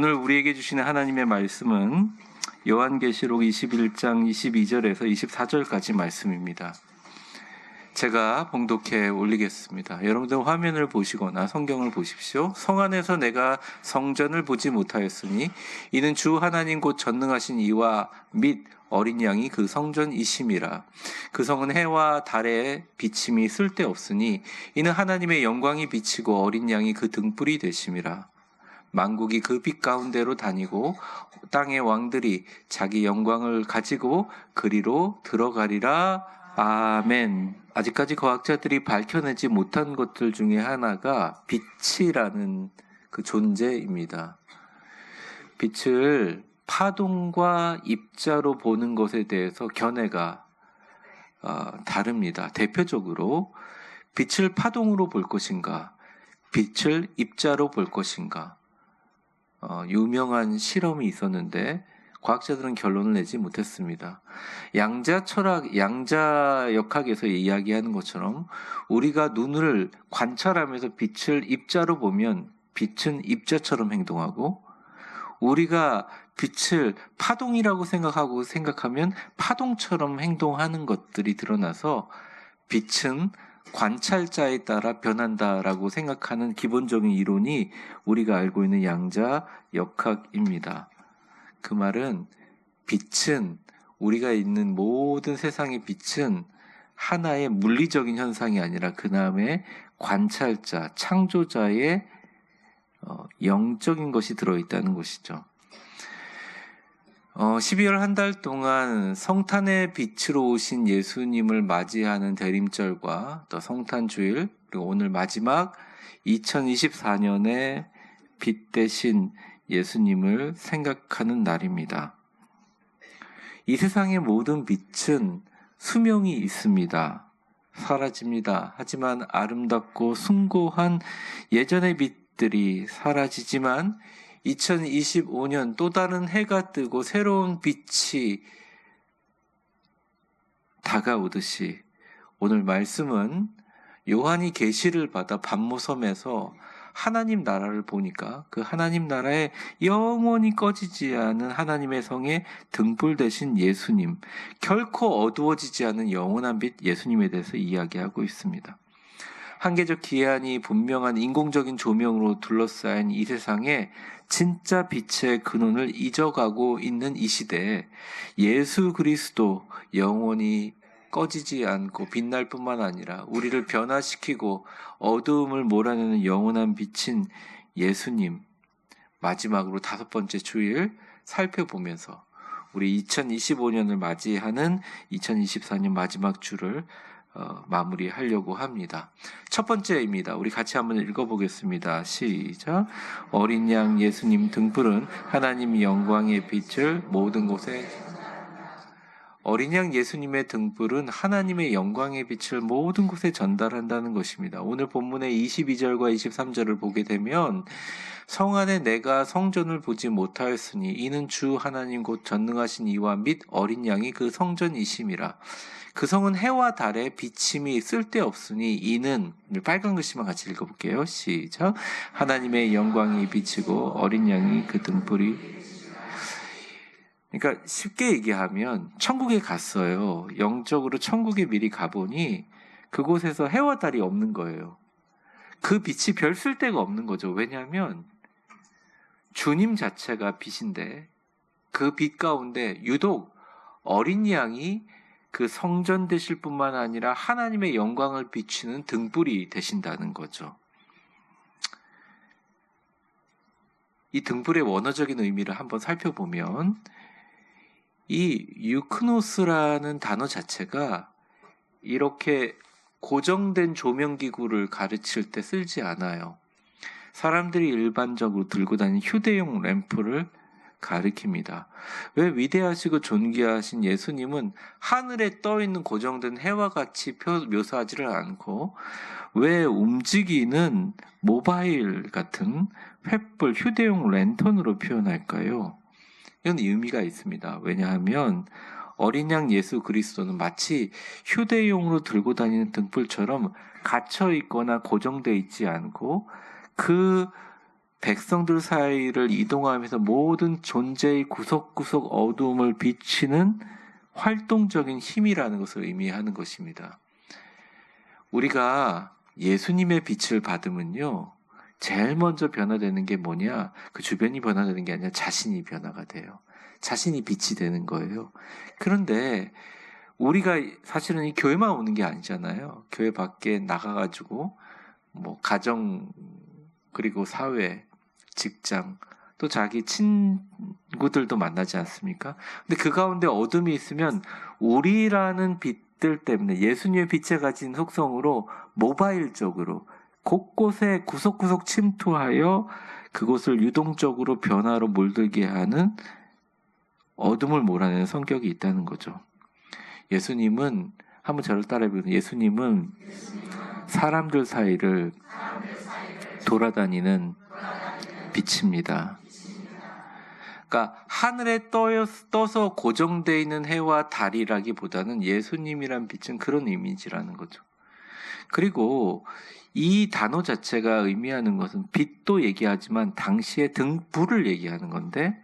오늘 우리에게 주시는 하나님의 말씀은 요한계시록 21장 22절에서 24절까지 말씀입니다. 제가 봉독해 올리겠습니다. 여러분들 화면을 보시거나 성경을 보십시오. 성 안에서 내가 성전을 보지 못하였으니 이는 주 하나님 곧 전능하신 이와 및 어린 양이 그 성전이심이라. 그 성은 해와 달의 비침이 쓸데없으니 이는 하나님의 영광이 비치고 어린 양이 그 등불이 되심이라. 만국이 그 빛 가운데로 다니고 땅의 왕들이 자기 영광을 가지고 그리로 들어가리라. 아멘. 아직까지 과학자들이 밝혀내지 못한 것들 중에 하나가 빛이라는 그 존재입니다. 빛을 파동과 입자로 보는 것에 대해서 견해가 다릅니다. 대표적으로 빛을 파동으로 볼 것인가, 빛을 입자로 볼 것인가. 유명한 실험이 있었는데 과학자들은 결론을 내지 못했습니다. 양자 철학, 양자 역학에서 이야기하는 것처럼 우리가 눈을 관찰하면서 빛을 입자로 보면 빛은 입자처럼 행동하고, 우리가 빛을 파동이라고 생각하면 파동처럼 행동하는 것들이 드러나서 빛은 관찰자에 따라 변한다라고 생각하는 기본적인 이론이 우리가 알고 있는 양자 역학입니다. 그 말은 빛은, 우리가 있는 모든 세상의 빛은 하나의 물리적인 현상이 아니라 그 다음에 관찰자, 창조자의 영적인 것이 들어있다는 것이죠. 12월 한 달 동안 성탄의 빛으로 오신 예수님을 맞이하는 대림절과 또 성탄주일, 그리고 오늘 마지막 2024년의 빛 대신 예수님을 생각하는 날입니다. 이 세상의 모든 빛은 수명이 있습니다. 사라집니다. 하지만 아름답고 숭고한 예전의 빛들이 사라지지만 2025년 또 다른 해가 뜨고 새로운 빛이 다가오듯이 오늘 말씀은 요한이 계시를 받아 반모섬에서 하나님 나라를 보니까 그 하나님 나라에 영원히 꺼지지 않은 하나님의 성의 등불 되신 예수님, 결코 어두워지지 않은 영원한 빛 예수님에 대해서 이야기하고 있습니다. 한계적 기한이 분명한 인공적인 조명으로 둘러싸인 이 세상에 진짜 빛의 근원을 잊어가고 있는 이 시대에 예수 그리스도, 영원히 꺼지지 않고 빛날 뿐만 아니라 우리를 변화시키고 어두움을 몰아내는 영원한 빛인 예수님, 마지막으로 5번째 주일 살펴보면서 우리 2025년을 맞이하는 2024년 마지막 주를 마무리하려고 합니다. 첫 번째입니다. 우리 같이 한번 읽어보겠습니다. 시작. 어린 양 예수님 등불은 하나님 영광의 빛을 모든 곳에, 어린 양 예수님의 등불은 하나님의 영광의 빛을 모든 곳에 전달한다는 것입니다. 오늘 본문의 22절과 23절을 보게 되면 성 안에 내가 성전을 보지 못하였으니 이는 주 하나님 곧 전능하신 이와 및 어린 양이 그 성전이심이라. 그 성은 해와 달의 비침이 쓸데없으니 이는, 빨간 글씨만 같이 읽어볼게요. 시작. 하나님의 영광이 비치고 어린 양이 그 등불이. 그러니까 쉽게 얘기하면 천국에 갔어요. 영적으로 천국에 미리 가보니 그곳에서 해와 달이 없는 거예요. 그 빛이 별 쓸데가 없는 거죠. 왜냐하면 주님 자체가 빛인데 그 빛 가운데 유독 어린 양이 그 성전 되실 뿐만 아니라 하나님의 영광을 비추는 등불이 되신다는 거죠. 이 등불의 원어적인 의미를 한번 살펴보면 이 유크노스라는 단어 자체가 이렇게 고정된 조명기구를 가르칠 때 쓰지 않아요. 사람들이 일반적으로 들고 다니는 휴대용 램프를 가리킵니다. 왜 위대하시고 존귀하신 예수님은 하늘에 떠있는 고정된 해와 같이 묘사하지를 않고 왜 움직이는 모바일 같은 횃불, 휴대용 랜턴으로 표현할까요? 이건 의미가 있습니다. 왜냐하면 어린 양 예수 그리스도는 마치 휴대용으로 들고 다니는 등불처럼 갇혀 있거나 고정되어 있지 않고 그 백성들 사이를 이동하면서 모든 존재의 구석구석 어두움을 비치는 활동적인 힘이라는 것을 의미하는 것입니다. 우리가 예수님의 빛을 받으면요, 제일 먼저 변화되는 게 뭐냐? 그 주변이 변화되는 게 아니라 자신이 변화가 돼요. 자신이 빛이 되는 거예요. 그런데 우리가 사실은 이 교회만 오는 게 아니잖아요. 교회 밖에 나가가지고 뭐 가정, 그리고 사회, 직장, 또 자기 친구들도 만나지 않습니까? 근데 그 가운데 어둠이 있으면 우리라는 빛들 때문에 예수님의 빛에 가진 속성으로 모바일적으로 곳곳에 구석구석 침투하여 그곳을 유동적으로 변화로 몰들게 하는 어둠을 몰아내는 성격이 있다는 거죠. 예수님은, 한번 저를 따라해보세요. 예수님은 사람들 사이를 돌아다니는 빛입니다. 그러니까 하늘에 떠서 고정되어 있는 해와 달이라기보다는 예수님이란 빛은 그런 이미지라는 거죠. 그리고 이 단어 자체가 의미하는 것은 빛도 얘기하지만 당시의 등불을 얘기하는 건데,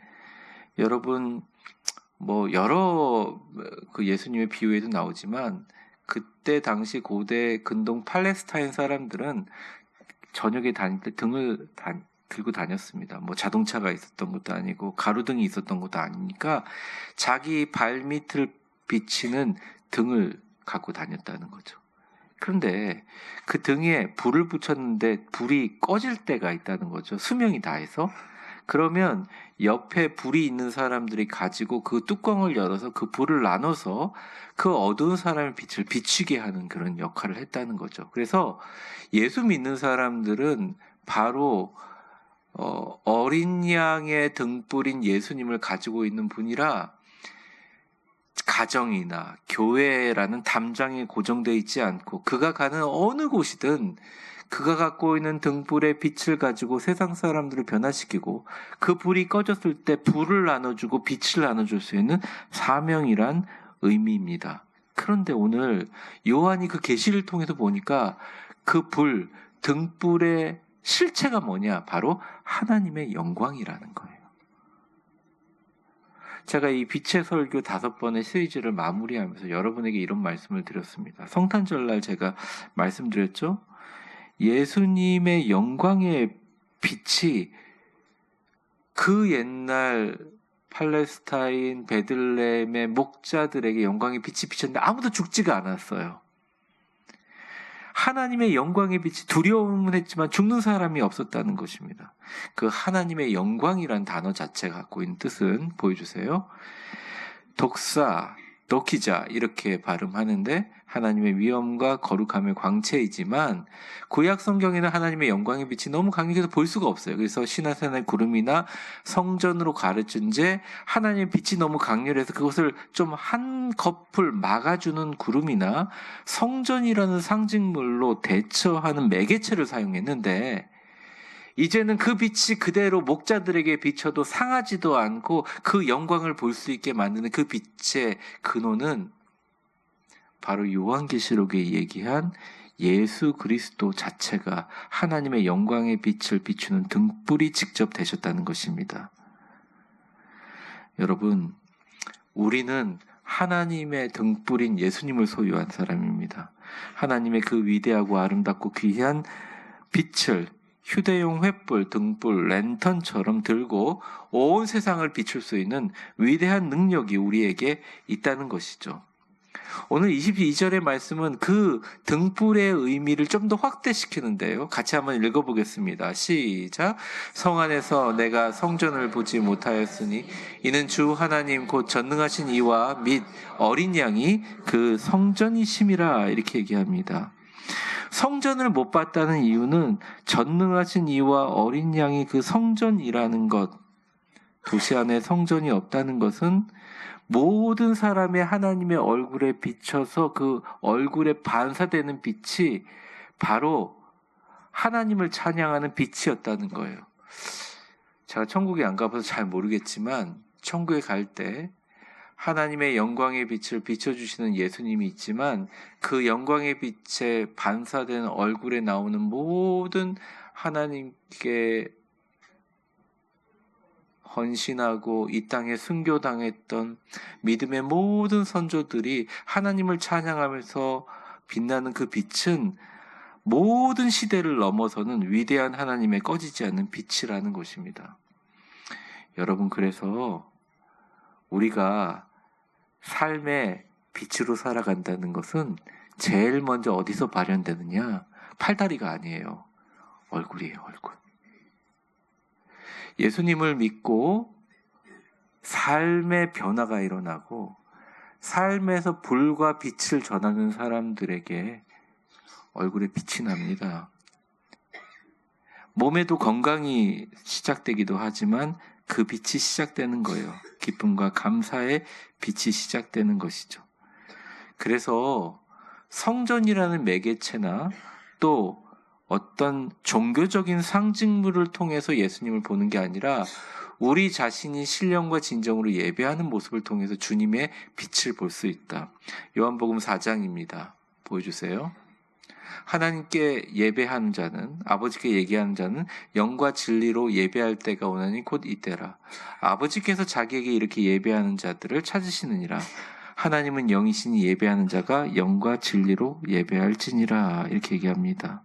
여러분 뭐 여러 그 예수님의 비유에도 나오지만 그때 당시 고대 근동 팔레스타인 사람들은 저녁에 다닐 때 등을 들고 다녔습니다. 뭐 자동차가 있었던 것도 아니고 가로등이 있었던 것도 아니니까 자기 발밑을 비치는 등을 갖고 다녔다는 거죠. 그런데 그 등에 불을 붙였는데 불이 꺼질 때가 있다는 거죠. 수명이 다해서. 그러면 옆에 불이 있는 사람들이 가지고 그 뚜껑을 열어서 그 불을 나눠서 그 어두운 사람의 빛을 비추게 하는 그런 역할을 했다는 거죠. 그래서 예수 믿는 사람들은 바로 어린 양의 등불인 예수님을 가지고 있는 분이라 가정이나 교회라는 담장에 고정되어 있지 않고 그가 가는 어느 곳이든 그가 갖고 있는 등불의 빛을 가지고 세상 사람들을 변화시키고 그 불이 꺼졌을 때 불을 나눠주고 빛을 나눠줄 수 있는 사명이란 의미입니다. 그런데 오늘 요한이 그 계시를 통해서 보니까 그 불, 등불의 실체가 뭐냐? 바로 하나님의 영광이라는 거예요. 제가 이 빛의 설교 5번의 시리즈를 마무리하면서 여러분에게 이런 말씀을 드렸습니다. 성탄절날 제가 말씀드렸죠? 예수님의 영광의 빛이 그 옛날 팔레스타인 베들레헴의 목자들에게 영광의 빛이 비쳤는데 아무도 죽지가 않았어요. 하나님의 영광의 빛이 두려움은 했지만 죽는 사람이 없었다는 것입니다. 그 하나님의 영광이란 단어 자체가 갖고 있는 뜻은 보여주세요. 독사, 도키자 이렇게 발음하는데 하나님의 위엄과 거룩함의 광채이지만 구약 성경에는 하나님의 영광의 빛이 너무 강력해서 볼 수가 없어요. 그래서 시나산의 구름이나 성전으로 가르친 제 하나님의 빛이 너무 강렬해서 그것을 좀 한꺼풀 막아주는 구름이나 성전이라는 상징물로 대처하는 매개체를 사용했는데 이제는 그 빛이 그대로 목자들에게 비춰도 상하지도 않고 그 영광을 볼 수 있게 만드는 그 빛의 근원은 바로 요한계시록에 얘기한 예수 그리스도 자체가 하나님의 영광의 빛을 비추는 등불이 직접 되셨다는 것입니다. 여러분, 우리는 하나님의 등불인 예수님을 소유한 사람입니다. 하나님의 그 위대하고 아름답고 귀한 빛을 휴대용 횃불, 등불, 랜턴처럼 들고 온 세상을 비출 수 있는 위대한 능력이 우리에게 있다는 것이죠. 오늘 22절의 말씀은 그 등불의 의미를 좀 더 확대시키는데요. 같이 한번 읽어보겠습니다. 시작. 성 안에서 내가 성전을 보지 못하였으니 이는 주 하나님 곧 전능하신 이와 및 어린 양이 그 성전이심이라 이렇게 얘기합니다. 성전을 못 봤다는 이유는 전능하신 이와 어린 양이 그 성전이라는 것, 도시 안에 성전이 없다는 것은 모든 사람의 하나님의 얼굴에 비춰서 그 얼굴에 반사되는 빛이 바로 하나님을 찬양하는 빛이었다는 거예요. 제가 천국에 안 가봐서 잘 모르겠지만 천국에 갈 때 하나님의 영광의 빛을 비춰주시는 예수님이 있지만 그 영광의 빛에 반사되는 얼굴에 나오는 모든 하나님께 헌신하고 이 땅에 순교당했던 믿음의 모든 선조들이 하나님을 찬양하면서 빛나는 그 빛은 모든 시대를 넘어서는 위대한 하나님의 꺼지지 않는 빛이라는 것입니다. 여러분, 그래서 우리가 삶의 빛으로 살아간다는 것은 제일 먼저 어디서 발현되느냐? 팔다리가 아니에요. 얼굴이에요, 얼굴. 예수님을 믿고 삶의 변화가 일어나고 삶에서 불과 빛을 전하는 사람들에게 얼굴에 빛이 납니다. 몸에도 건강이 시작되기도 하지만 그 빛이 시작되는 거예요. 기쁨과 감사의 빛이 시작되는 것이죠. 그래서 성전이라는 매개체나 또 어떤 종교적인 상징물을 통해서 예수님을 보는 게 아니라 우리 자신이 신령과 진정으로 예배하는 모습을 통해서 주님의 빛을 볼 수 있다. 요한복음 4장입니다. 보여주세요. 하나님께 예배하는 자는, 아버지께 얘기하는 자는 영과 진리로 예배할 때가 오나니 곧 이때라. 아버지께서 자기에게 이렇게 예배하는 자들을 찾으시느니라. 하나님은 영이시니 예배하는 자가 영과 진리로 예배할지니라. 이렇게 얘기합니다.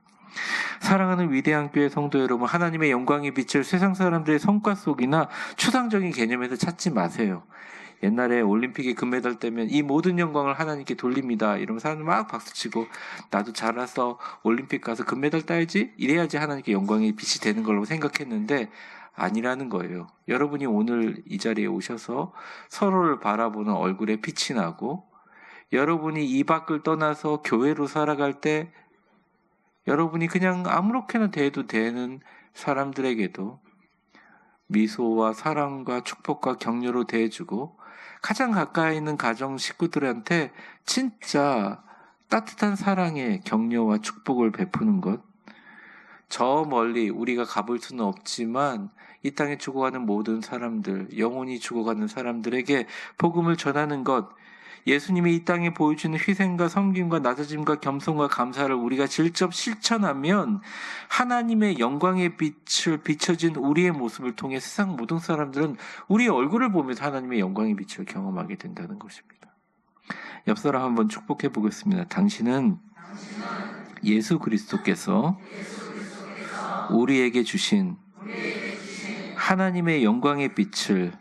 사랑하는 위대한 교회 성도 여러분, 하나님의 영광의 빛을 세상 사람들의 성과 속이나 추상적인 개념에서 찾지 마세요. 옛날에 올림픽에 금메달 따면 이 모든 영광을 하나님께 돌립니다. 이러면 사람들 막 박수치고 나도 잘라서 올림픽 가서 금메달 따야지, 이래야지 하나님께 영광의 빛이 되는 걸로 생각했는데 아니라는 거예요. 여러분이 오늘 이 자리에 오셔서 서로를 바라보는 얼굴에 빛이 나고, 여러분이 이 밖을 떠나서 교회로 살아갈 때 여러분이 그냥 아무렇게나 대해도 되는 사람들에게도 미소와 사랑과 축복과 격려로 대해주고, 가장 가까이 있는 가정 식구들한테 진짜 따뜻한 사랑의 격려와 축복을 베푸는 것, 저 멀리 우리가 가볼 수는 없지만 이 땅에 죽어가는 모든 사람들, 영혼이 죽어가는 사람들에게 복음을 전하는 것, 예수님이 이 땅에 보여주는 희생과 섬김과 낮아짐과 겸손과 감사를 우리가 직접 실천하면 하나님의 영광의 빛을 비춰진 우리의 모습을 통해 세상 모든 사람들은 우리의 얼굴을 보면서 하나님의 영광의 빛을 경험하게 된다는 것입니다. 옆 사람 한번 축복해 보겠습니다. 당신은 예수 그리스도께서 우리에게 주신 하나님의 영광의 빛을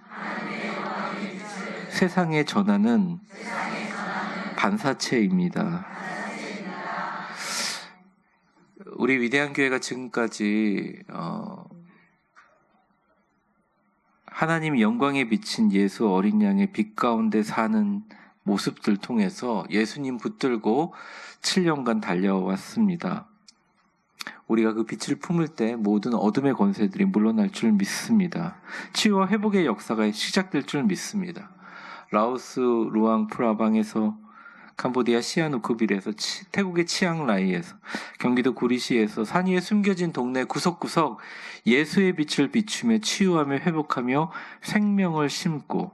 세상에 전하는 반사체입니다. 우리 위대한 교회가 지금까지 하나님 영광에 비친 예수 어린 양의 빛 가운데 사는 모습들 통해서 예수님 붙들고 7년간 달려왔습니다. 우리가 그 빛을 품을 때 모든 어둠의 권세들이 물러날 줄 믿습니다. 치유와 회복의 역사가 시작될 줄 믿습니다. 라오스 루앙 프라방에서, 캄보디아 시아누크빌에서, 태국의 치앙라이에서, 경기도 구리시에서 산 위에 숨겨진 동네 구석구석 예수의 빛을 비추며 치유하며 회복하며 생명을 심고,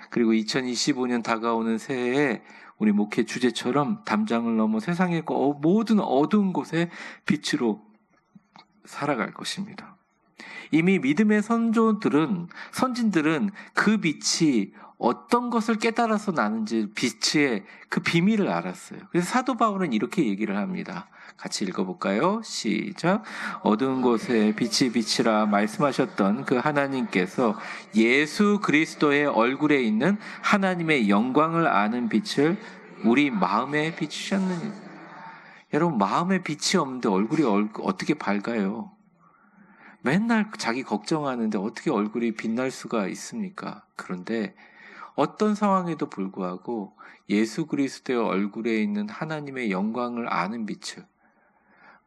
그리고 2025년 다가오는 새해에 우리 목회 주제처럼 담장을 넘어 세상의 모든 어두운 곳에 빛으로 살아갈 것입니다. 이미 믿음의 선진들은 그 빛이 어떤 것을 깨달아서 나는지 빛의 그 비밀을 알았어요. 그래서 사도 바울은 이렇게 얘기를 합니다. 같이 읽어볼까요? 시작. 어두운 곳에 빛이 비치라 말씀하셨던 그 하나님께서 예수 그리스도의 얼굴에 있는 하나님의 영광을 아는 빛을 우리 마음에 비추셨느니. 여러분, 마음에 빛이 없는데 얼굴이 어떻게 밝아요? 맨날 자기 걱정하는데 어떻게 얼굴이 빛날 수가 있습니까? 그런데 어떤 상황에도 불구하고 예수 그리스도의 얼굴에 있는 하나님의 영광을 아는 빛을,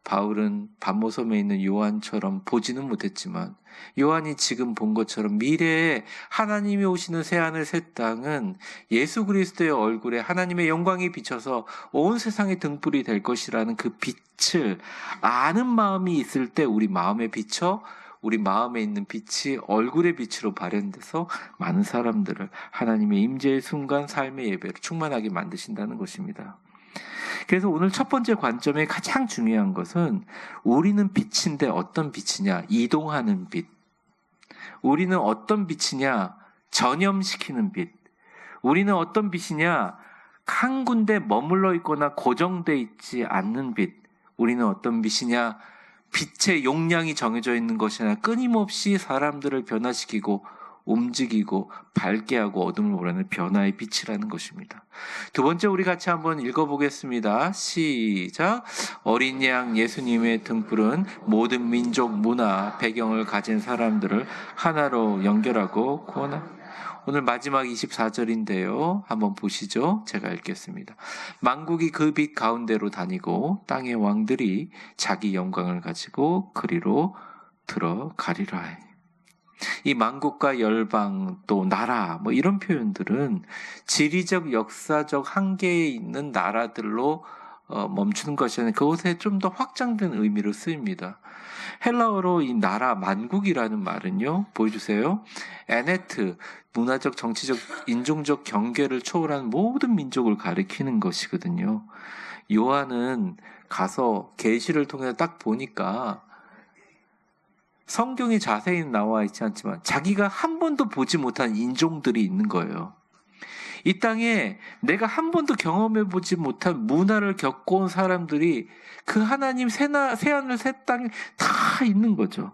바울은 반모섬에 있는 요한처럼 보지는 못했지만 요한이 지금 본 것처럼 미래에 하나님이 오시는 새하늘 새 땅은 예수 그리스도의 얼굴에 하나님의 영광이 비쳐서 온 세상의 등불이 될 것이라는 그 빛을 아는 마음이 있을 때 우리 마음에 비쳐, 우리 마음에 있는 빛이 얼굴의 빛으로 발현돼서 많은 사람들을 하나님의 임재의 순간 삶의 예배로 충만하게 만드신다는 것입니다. 그래서 오늘 첫 번째 관점의 가장 중요한 것은 우리는 빛인데 어떤 빛이냐? 이동하는 빛. 우리는 어떤 빛이냐? 전염시키는 빛. 우리는 어떤 빛이냐? 한 군데 머물러 있거나 고정돼 있지 않는 빛. 우리는 어떤 빛이냐? 빛의 용량이 정해져 있는 것이 아니라 끊임없이 사람들을 변화시키고 움직이고 밝게 하고 어둠을 몰아내는 변화의 빛이라는 것입니다. 두 번째, 우리 같이 한번 읽어보겠습니다. 시작. 어린 양 예수님의 등불은 모든 민족, 문화, 배경을 가진 사람들을 하나로 연결하고 구원합니다. 오늘 마지막 24절인데요. 한번 보시죠. 제가 읽겠습니다. 만국이 그 빛 가운데로 다니고 땅의 왕들이 자기 영광을 가지고 그리로 들어가리라. 이 만국과 열방 또 나라 이런 표현들은 지리적 역사적 한계에 있는 나라들로 멈추는 것이 아니라 그곳에 좀 더 확장된 의미로 쓰입니다. 헬라어로 이 나라 만국이라는 말은요, 보여주세요. 에네트, 문화적, 정치적, 인종적 경계를 초월한 모든 민족을 가리키는 것이거든요. 요한은 가서 계시를 통해 딱 보니까 성경에 자세히 나와 있지 않지만 자기가 한 번도 보지 못한 인종들이 있는 거예요. 이 땅에 내가 한 번도 경험해보지 못한 문화를 겪어온 사람들이 그 하나님 새하늘 새 땅에 다 있는 거죠.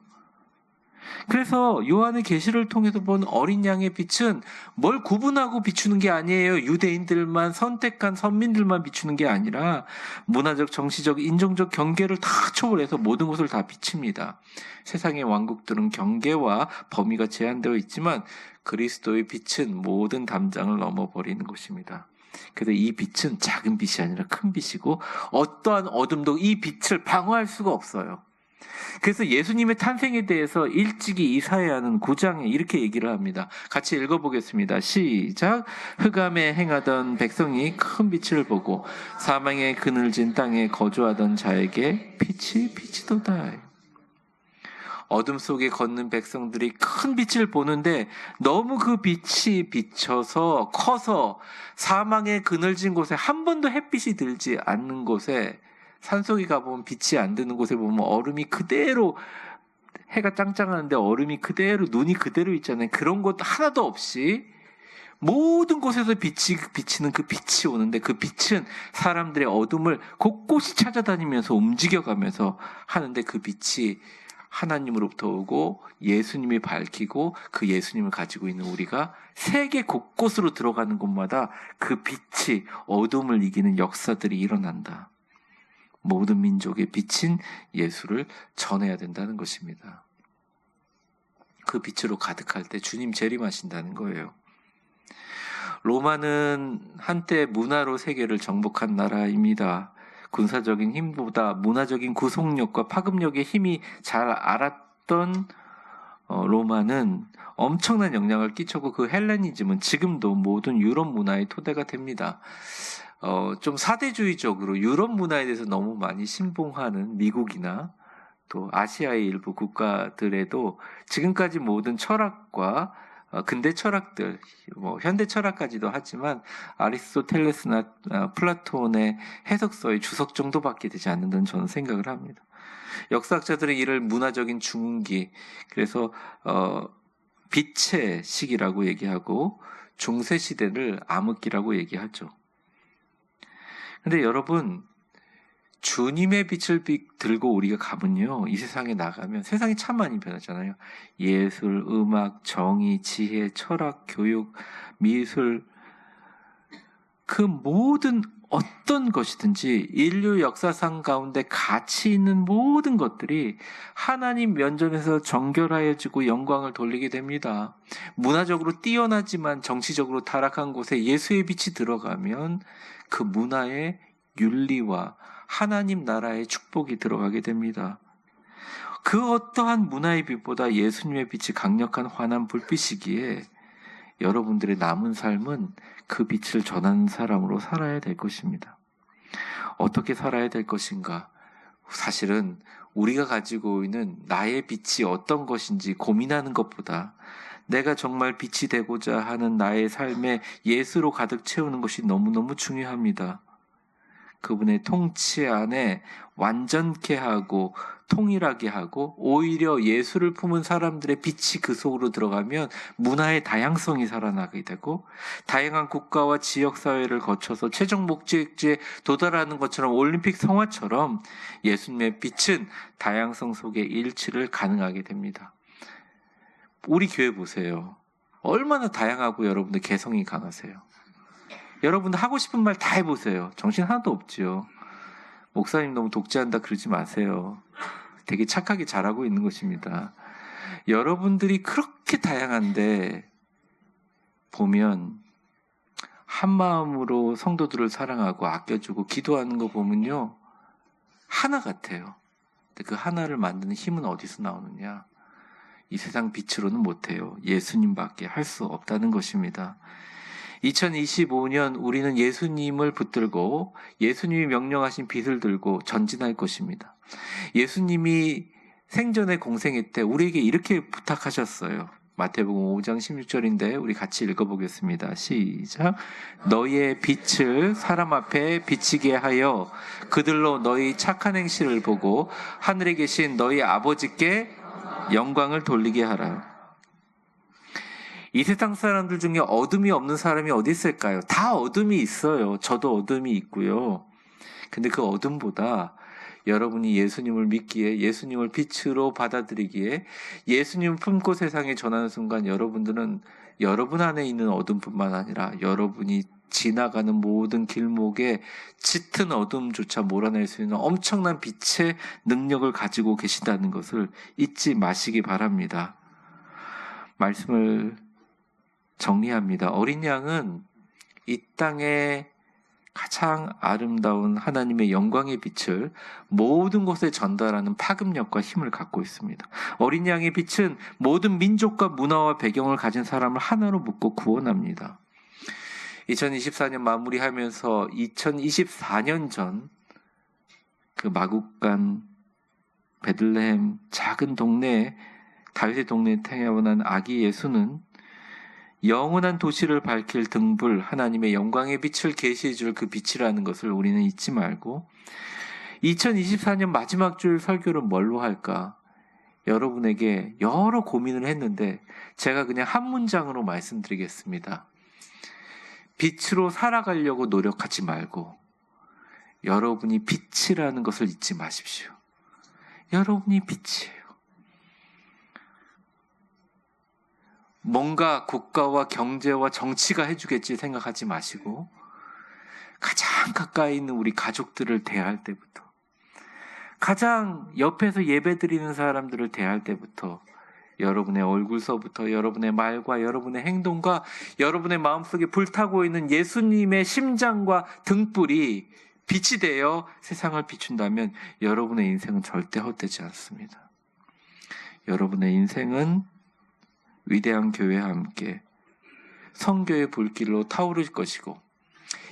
그래서 요한의 계시를 통해서 본 어린 양의 빛은 뭘 구분하고 비추는 게 아니에요. 유대인들만 선택한 선민들만 비추는 게 아니라 문화적, 정치적, 인종적 경계를 다 초월해서 모든 것을 다 비춥니다. 세상의 왕국들은 경계와 범위가 제한되어 있지만 그리스도의 빛은 모든 담장을 넘어버리는 것입니다. 그래서 이 빛은 작은 빛이 아니라 큰 빛이고 어떠한 어둠도 이 빛을 방어할 수가 없어요. 그래서 예수님의 탄생에 대해서 일찍이 이사야는 9장에 이렇게 얘기를 합니다. 같이 읽어보겠습니다. 시작. 흑암에 행하던 백성이 큰 빛을 보고 사망의 그늘진 땅에 거주하던 자에게 빛이 비치도다. 어둠 속에 걷는 백성들이 큰 빛을 보는데 너무 그 빛이 비쳐서 커서 사망의 그늘진 곳에 한 번도 햇빛이 들지 않는 곳에, 산속에 가보면 빛이 안 드는 곳에 보면 얼음이 그대로, 해가 짱짱하는데 얼음이 그대로, 눈이 그대로 있잖아요. 그런 것 하나도 없이 모든 곳에서 비치는 그 빛이 오는데 그 빛은 사람들의 어둠을 곳곳이 찾아다니면서 움직여가면서 하는데 그 빛이 하나님으로부터 오고 예수님이 밝히고 그 예수님을 가지고 있는 우리가 세계 곳곳으로 들어가는 곳마다 그 빛이 어둠을 이기는 역사들이 일어난다. 모든 민족의 빛인 예수를 전해야 된다는 것입니다. 그 빛으로 가득할 때 주님 재림하신다는 거예요. 로마는 한때 문화로 세계를 정복한 나라입니다. 군사적인 힘보다 문화적인 구속력과 파급력의 힘이 잘 알았던 로마는 엄청난 영향을 끼쳤고 그 헬레니즘은 지금도 모든 유럽 문화의 토대가 됩니다. 좀 사대주의적으로 유럽 문화에 대해서 너무 많이 신봉하는 미국이나 또 아시아의 일부 국가들에도 지금까지 모든 철학과 근대 철학들, 현대 철학까지도 하지만 아리스토텔레스나 플라톤의 해석서의 주석 정도밖에 되지 않는다는 저는 생각을 합니다. 역사학자들은 이를 문화적인 중흥기, 그래서 빛의 시기라고 얘기하고 중세 시대를 암흑기라고 얘기하죠. 근데 여러분, 주님의 빛을 들고 우리가 가면요, 이 세상에 나가면 세상이 참 많이 변하잖아요. 예술, 음악, 정의, 지혜, 철학, 교육, 미술, 그 모든 어떤 것이든지 인류 역사상 가운데 가치 있는 모든 것들이 하나님 면전에서 정결하여지고 영광을 돌리게 됩니다. 문화적으로 뛰어나지만 정치적으로 타락한 곳에 예수의 빛이 들어가면 그 문화의 윤리와 하나님 나라의 축복이 들어가게 됩니다. 그 어떠한 문화의 빛보다 예수님의 빛이 강력한 환한 불빛이기에 여러분들의 남은 삶은 그 빛을 전하는 사람으로 살아야 될 것입니다. 어떻게 살아야 될 것인가? 사실은 우리가 가지고 있는 나의 빛이 어떤 것인지 고민하는 것보다 내가 정말 빛이 되고자 하는 나의 삶에 예수로 가득 채우는 것이 너무너무 중요합니다. 그분의 통치 안에 완전케 하고 통일하게 하고, 오히려 예수를 품은 사람들의 빛이 그 속으로 들어가면 문화의 다양성이 살아나게 되고, 다양한 국가와 지역사회를 거쳐서 최종 목적지에 도달하는 것처럼, 올림픽 성화처럼 예수님의 빛은 다양성 속의 일치를 가능하게 됩니다. 우리 교회 보세요. 얼마나 다양하고 여러분들 개성이 강하세요. 여러분들 하고 싶은 말 다 해보세요. 정신 하나도 없지요. 목사님 너무 독재한다 그러지 마세요. 되게 착하게 잘하고 있는 것입니다. 여러분들이 그렇게 다양한데 보면 한 마음으로 성도들을 사랑하고 아껴주고 기도하는 거 보면요, 하나 같아요. 근데 그 하나를 만드는 힘은 어디서 나오느냐? 이 세상 빛으로는 못해요. 예수님밖에 할 수 없다는 것입니다. 2025년 우리는 예수님을 붙들고 예수님이 명령하신 빛을 들고 전진할 것입니다. 예수님이 생전에 공생애 때 우리에게 이렇게 부탁하셨어요. 마태복음 5장 16절인데 우리 같이 읽어보겠습니다. 시작. 너희의 빛을 사람 앞에 비치게 하여 그들로 너희 착한 행실을 보고 하늘에 계신 너희 아버지께 영광을 돌리게 하라. 이 세상 사람들 중에 어둠이 없는 사람이 어디 있을까요? 다 어둠이 있어요. 저도 어둠이 있고요. 근데 그 어둠보다 여러분이 예수님을 믿기에, 예수님을 빛으로 받아들이기에, 예수님을 품고 세상에 전하는 순간 여러분들은 여러분 안에 있는 어둠뿐만 아니라 여러분이 지나가는 모든 길목에 짙은 어둠조차 몰아낼 수 있는 엄청난 빛의 능력을 가지고 계시다는 것을 잊지 마시기 바랍니다. 말씀을 정리합니다. 어린 양은 이 땅에 가장 아름다운 하나님의 영광의 빛을 모든 곳에 전달하는 파급력과 힘을 갖고 있습니다. 어린 양의 빛은 모든 민족과 문화와 배경을 가진 사람을 하나로 묶고 구원합니다. 2024년 마무리하면서 2024년 전 그 마국간 베들레헴 작은 동네에, 다윗의 동네에 태어난 아기 예수는 영원한 도시를 밝힐 등불, 하나님의 영광의 빛을 계시해 줄 그 빛이라는 것을 우리는 잊지 말고, 2024년 마지막 주일 설교를 뭘로 할까? 여러분에게 여러 고민을 했는데 제가 그냥 한 문장으로 말씀드리겠습니다. 빛으로 살아가려고 노력하지 말고 여러분이 빛이라는 것을 잊지 마십시오. 여러분이 빛이에요. 뭔가 국가와 경제와 정치가 해주겠지 생각하지 마시고, 가장 가까이 있는 우리 가족들을 대할 때부터, 가장 옆에서 예배드리는 사람들을 대할 때부터, 여러분의 얼굴서부터 여러분의 말과 여러분의 행동과 여러분의 마음속에 불타고 있는 예수님의 심장과 등불이 빛이 되어 세상을 비춘다면 여러분의 인생은 절대 헛되지 않습니다. 여러분의 인생은 위대한 교회와 함께 성교의 불길로 타오를 것이고,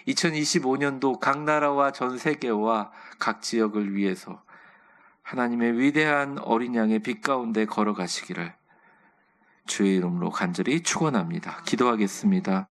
2025년도 각 나라와 전 세계와 각 지역을 위해서 하나님의 위대한 어린 양의 빛 가운데 걸어가시기를 주의 이름으로 간절히 축원합니다. 기도하겠습니다.